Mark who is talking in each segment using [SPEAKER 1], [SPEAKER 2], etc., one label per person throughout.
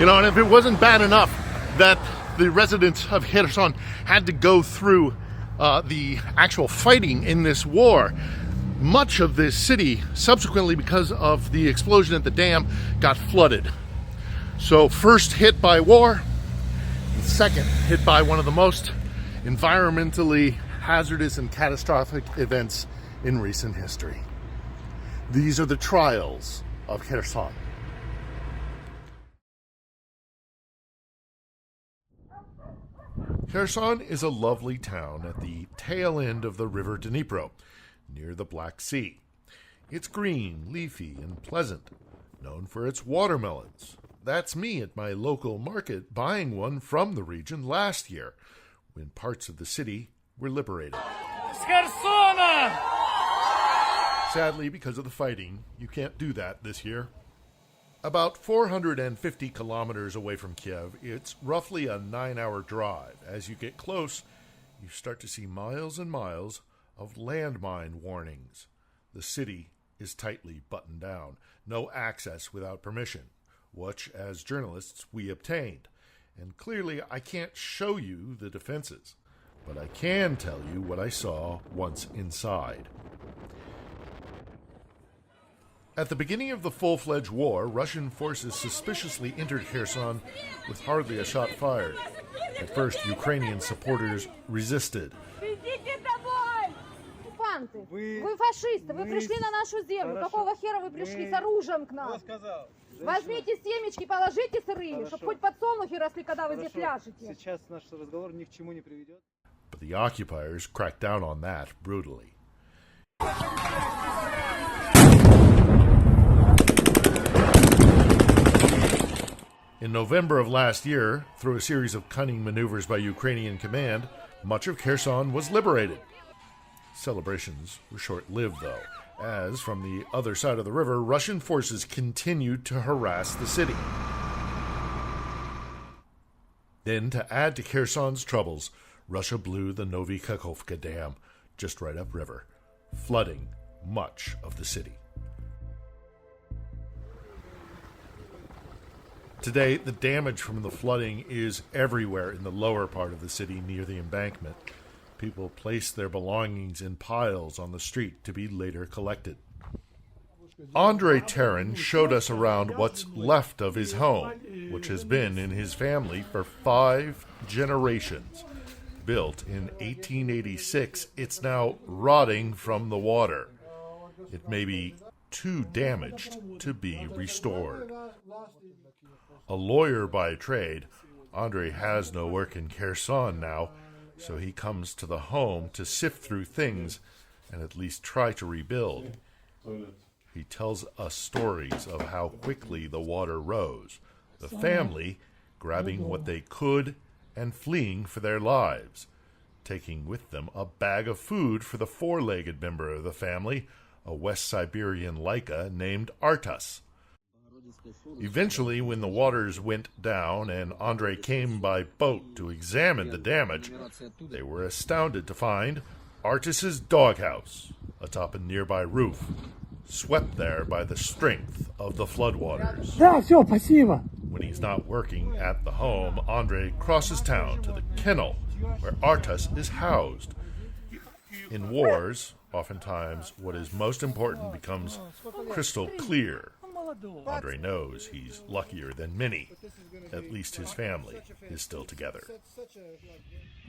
[SPEAKER 1] And if it wasn't bad enough that the residents of Kherson had to go through the actual fighting in this war, much of this city, subsequently because of the explosion at the dam, got flooded. So first hit by war, and second hit by one of the most environmentally hazardous and catastrophic events in recent history. These are the trials of Kherson. Kherson is a lovely town at the tail end of the river Dnipro, near the Black Sea. It's green, leafy, and pleasant, known for its watermelons. That's me at my local market buying one from the region last year, when parts of the city were liberated. Sadly, because of the fighting, you can't do that this year. About 450 kilometers away from Kiev, it's roughly a 9-hour drive. As you get close, you start to see miles and miles of landmine warnings. The city is tightly buttoned down. No access without permission, which, as journalists, we obtained. And clearly, I can't show you the defenses, but I can tell you what I saw once inside. At the beginning of the full-fledged war, Russian forces suspiciously entered Kherson with hardly a shot fired. At first, Ukrainian supporters resisted.
[SPEAKER 2] Вы фашисты, вы пришли на нашу землю. Какого хера вы пришли с оружием к нам? Возьмите семечки, положите сырые, чтобы хоть подсолнухи росли, когда вы здесь ляжете.
[SPEAKER 3] Сейчас наш разговор ни к чему не приведет.
[SPEAKER 1] But the occupiers cracked down on that brutally. In November of last year, through a series of cunning maneuvers by Ukrainian command, much of Kherson was liberated. Celebrations were short-lived, though, as from the other side of the river, Russian forces continued to harass the city. Then, to add to Kherson's troubles, Russia blew the Novy Kakhovka Dam just right upriver, flooding much of the city. Today, the damage from the flooding is everywhere in the lower part of the city near the embankment. People place their belongings in piles on the street to be later collected. Andrei Taran showed us around what's left of his home, which has been in his family for 5 generations. Built in 1886, it's now rotting from the water. It may be too damaged to be restored. A lawyer by trade, Andrei has no work in Kherson now, so he comes to the home to sift through things and at least try to rebuild. He tells us stories of how quickly the water rose, the family grabbing what they could and fleeing for their lives, taking with them a bag of food for the 4-legged member of the family, a West Siberian Laika named Artas. Eventually, when the waters went down and Andrei came by boat to examine the damage, they were astounded to find Artas's doghouse atop a nearby roof, swept there by the strength of the floodwaters. When he's not working at the home, Andrei crosses town to the kennel where Artas is housed. In wars, oftentimes what is most important becomes crystal clear. Andrei knows he's luckier than many. At least his family is still together.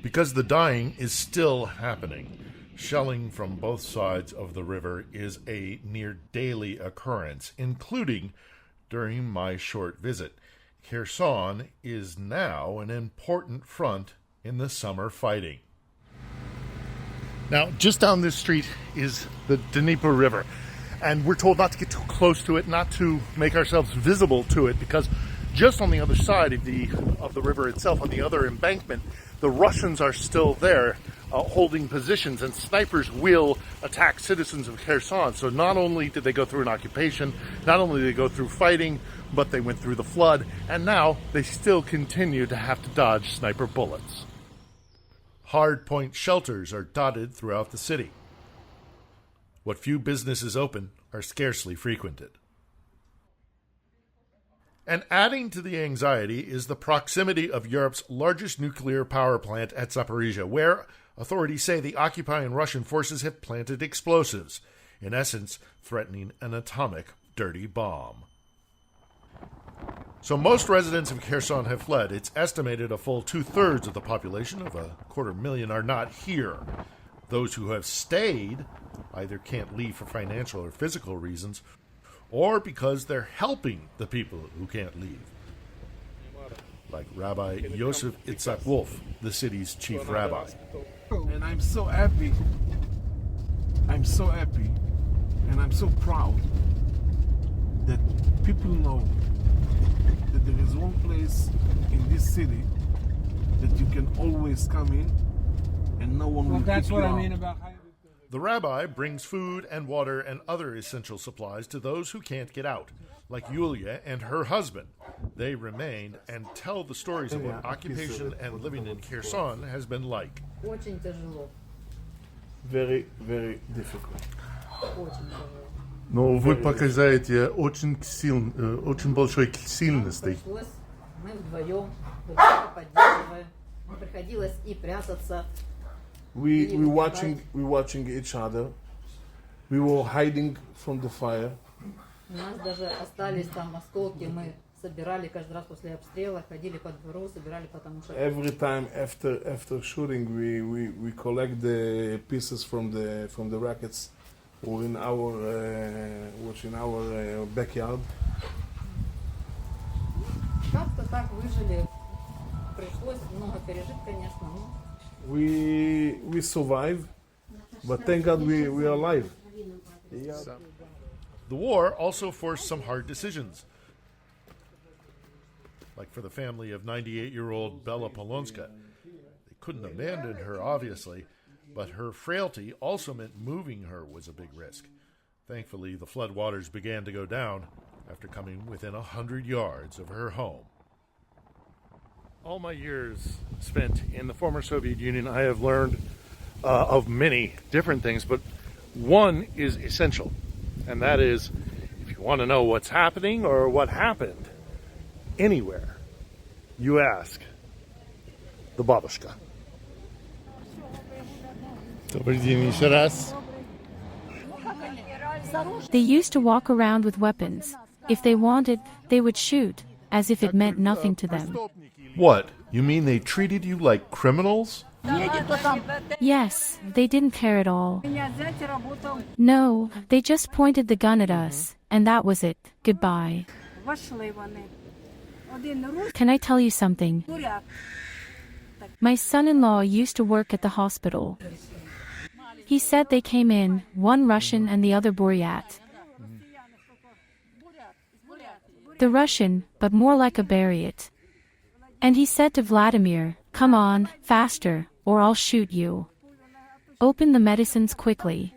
[SPEAKER 1] Because the dying is still happening, shelling from both sides of the river is a near daily occurrence, including during my short visit. Kherson is now an important front in the summer fighting. Now, just down this street is the Dnipro River. And we're told not to get too close to it, not to make ourselves visible to it, because just on the other side of the river itself, on the other embankment, the Russians are still there holding positions, and snipers will attack citizens of Kherson. So not only did they go through an occupation, not only did they go through fighting, but they went through the flood, and now they still continue to have to dodge sniper bullets. Hard-point shelters are dotted throughout the city. What few businesses open are scarcely frequented. And adding to the anxiety is the proximity of Europe's largest nuclear power plant at Zaporizhia, where authorities say the occupying Russian forces have planted explosives, in essence threatening an atomic dirty bomb. So most residents of Kherson have fled. It's estimated a full 2/3 of the population of 250,000 are not here. Those who have stayed either can't leave for financial or physical reasons, or because they're helping the people who can't leave. Like Rabbi Yosef Itzhak Wolf, the city's chief rabbi.
[SPEAKER 4] And I'm so happy. I'm so happy. And I'm so proud that people know that there is one place in this city that you can always come in and no one will
[SPEAKER 3] That's
[SPEAKER 4] kick
[SPEAKER 3] what
[SPEAKER 4] you
[SPEAKER 3] I
[SPEAKER 4] out.
[SPEAKER 3] mean about
[SPEAKER 1] The rabbi brings food and water and other essential supplies to those who can't get out, like Yulia and her husband. They remain and tell the stories of what occupation and living in Kherson has been like.
[SPEAKER 2] Очень тяжело.
[SPEAKER 4] Very, very difficult.
[SPEAKER 2] Очень тяжело.
[SPEAKER 5] Но вы показываете очень большой сильность.
[SPEAKER 2] Пришлось, мы вдвоем поддерживаем. Приходилось и прятаться.
[SPEAKER 4] We watching each other. We were hiding from the fire.
[SPEAKER 2] У нас даже остались там осколки. Мы собирали каждый раз после обстрела, ходили по двору, собирали, потому что...
[SPEAKER 4] Every time after shooting, we collect the pieces from the rockets, or in our backyard.
[SPEAKER 2] Как-то так выжили. Пришлось много пережить, конечно, но...
[SPEAKER 4] We survive, but thank God we are alive.
[SPEAKER 1] The war also forced some hard decisions. Like for the family of 98-year-old Bella Polonska. They couldn't abandon her, obviously, but her frailty also meant moving her was a big risk. Thankfully, the flood waters began to go down after coming within 100 yards of her home. All my years spent in the former Soviet Union, I have learned of many different things, but one is essential, and that is if you want to know what's happening or what happened anywhere, you ask the babushka.
[SPEAKER 5] Добрый день еще раз.
[SPEAKER 6] They used to walk around with weapons. If they wanted, they would shoot, as if it meant nothing to them.
[SPEAKER 1] What? You mean they treated you like criminals?
[SPEAKER 6] Yes, they didn't care at all. No, they just pointed the gun at us, and that was it. Goodbye. Can I tell you something? My son-in-law used to work at the hospital. He said they came in, one Russian and the other Buryat. The Russian, but more like a Buryat. And he said to Vladimir, "Come on, faster, or I'll shoot you. Open the medicines quickly."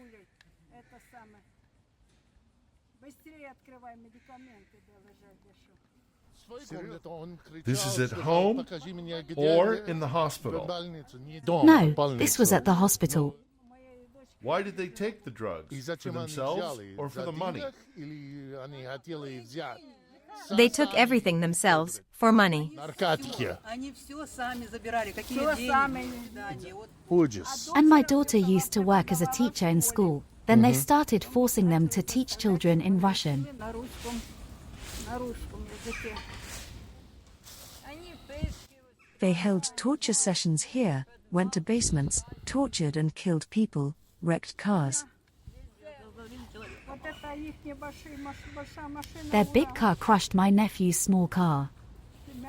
[SPEAKER 1] This is at home or in the hospital?
[SPEAKER 7] No, this was at the hospital.
[SPEAKER 1] Why did they take the drugs? For themselves or for the money?
[SPEAKER 7] They took everything themselves for money. And my daughter used to work as a teacher in school. Then they started forcing them to teach children in Russian.
[SPEAKER 8] They held torture sessions here, went to basements, tortured and killed people, wrecked cars.
[SPEAKER 7] Their big car crushed my nephew's small car.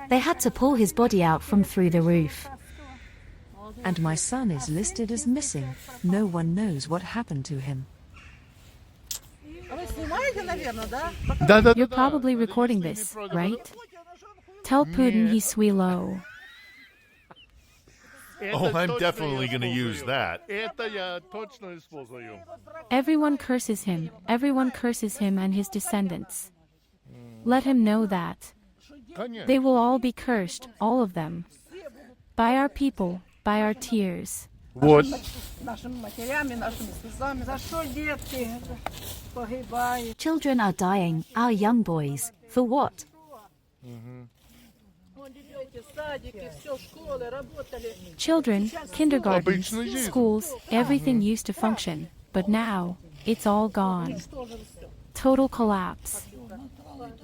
[SPEAKER 7] They had to pull his body out from through the roof.
[SPEAKER 8] And my son is listed as missing. No one knows what happened to him.
[SPEAKER 6] You're probably recording this, right? Tell Putin he's sui low.
[SPEAKER 1] Oh, I'm definitely going to use that.
[SPEAKER 6] Everyone curses him and his descendants. Let him know that. They will all be cursed, all of them. By our people, by our tears.
[SPEAKER 1] What?
[SPEAKER 7] Children are dying, our young boys. For what?
[SPEAKER 6] Children, kindergartens,
[SPEAKER 5] Обычная жизнь.
[SPEAKER 6] schools, everything used to function, but now, it's all gone. Total collapse.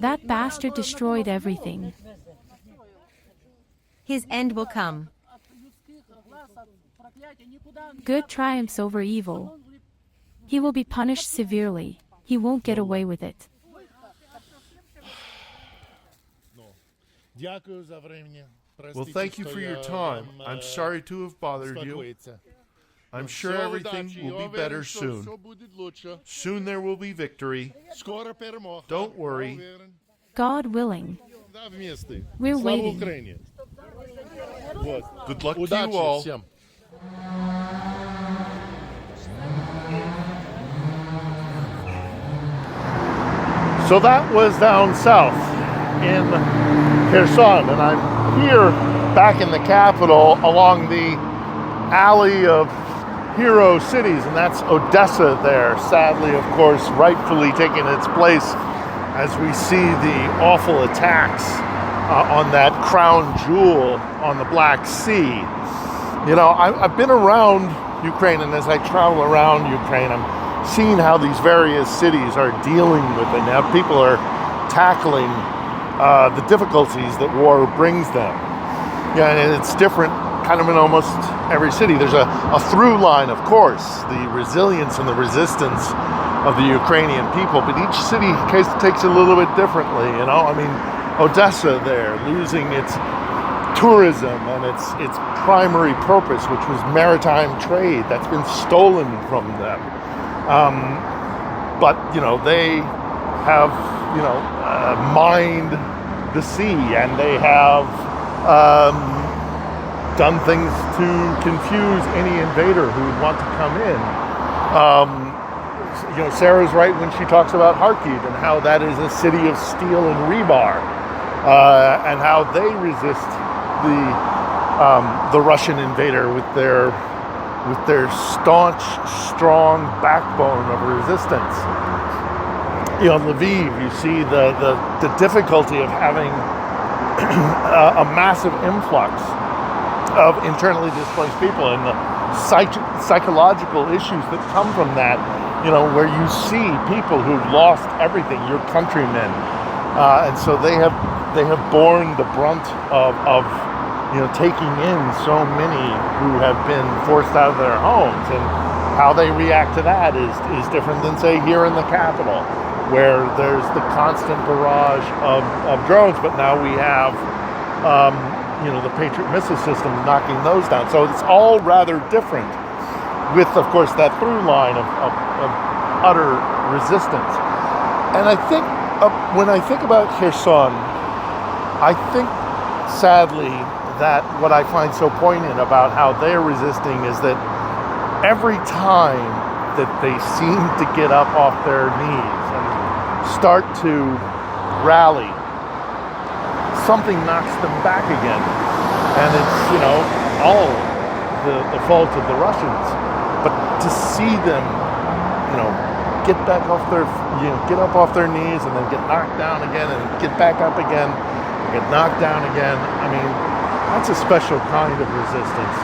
[SPEAKER 6] That bastard destroyed everything.
[SPEAKER 9] His end will come.
[SPEAKER 6] Good triumphs over evil. He will be punished severely. He won't get away with it.
[SPEAKER 5] Дякую за времени.
[SPEAKER 1] Well, thank you for your time. I'm sorry to have bothered you. I'm sure everything will be better soon. Soon there will be victory. Don't worry.
[SPEAKER 6] God willing.
[SPEAKER 5] Да, вместе.
[SPEAKER 6] We're
[SPEAKER 5] Слава
[SPEAKER 6] waiting.
[SPEAKER 5] Украине. Вот.
[SPEAKER 1] Good luck to
[SPEAKER 5] Удачи
[SPEAKER 1] you all.
[SPEAKER 5] всем.
[SPEAKER 1] So that was down south in Kherson, and I'm here back in the capital along the alley of hero cities, and that's Odessa there, sadly, of course, rightfully taking its place as we see the awful attacks on that crown jewel on the Black Sea. You know, I've been around Ukraine, and as I travel around Ukraine, I'm seeing how these various cities are dealing with it. Now people are tackling the difficulties that war brings them. Yeah, and it's different kind of in almost every city. There's a through line, of course, the resilience and the resistance of the Ukrainian people, but each city takes it a little bit differently, you know? I mean, Odessa there, losing its tourism and its primary purpose, which was maritime trade, that's been stolen from them. But, you know, they have, you know, mined the sea, and they have done things to confuse any invader who would want to come in. You know, Sarah's right when she talks about Kharkiv and how that is a city of steel and rebar, and how they resist the Russian invader with their staunch, strong backbone of resistance. You know, Lviv, you see the difficulty of having a massive influx of internally displaced people, and the psychological issues that come from that, you know, where you see people who've lost everything, your countrymen, and so they have borne the brunt of you know, taking in so many who have been forced out of their homes, and how they react to that is different than, say, here in the capital, where there's the constant barrage of drones, but now we have you know, the Patriot missile system knocking those down. So it's all rather different, with, of course, that through line of utter resistance. And I think when I think about Kherson, I think, sadly, that what I find so poignant about how they're resisting is that every time that they seem to get up off their knees and start to rally, something knocks them back again. And it's, you know, all the fault of the Russians. But to see them, you know, get back off their, you know, get up off their knees and then get knocked down again and get back up again, get knocked down again, I mean, that's a special kind of resistance.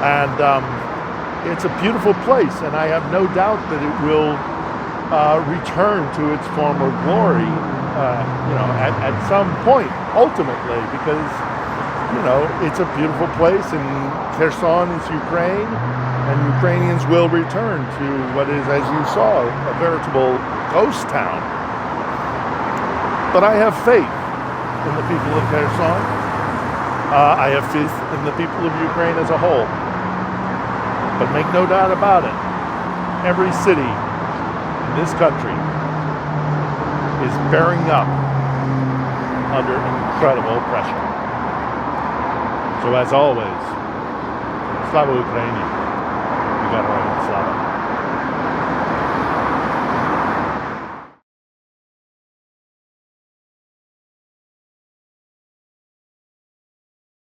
[SPEAKER 1] And it's a beautiful place, and I have no doubt that it will return to its former glory, you know, at some point, ultimately, because, you know, it's a beautiful place, and Kherson is Ukraine, and Ukrainians will return to what is, as you saw, a veritable ghost town. But I have faith in the people of Kherson. I have faith in the people of Ukraine as a whole. But make no doubt about it, every city in this country is bearing up under incredible pressure. So as always, Slava Ukraini. We got our own Slava.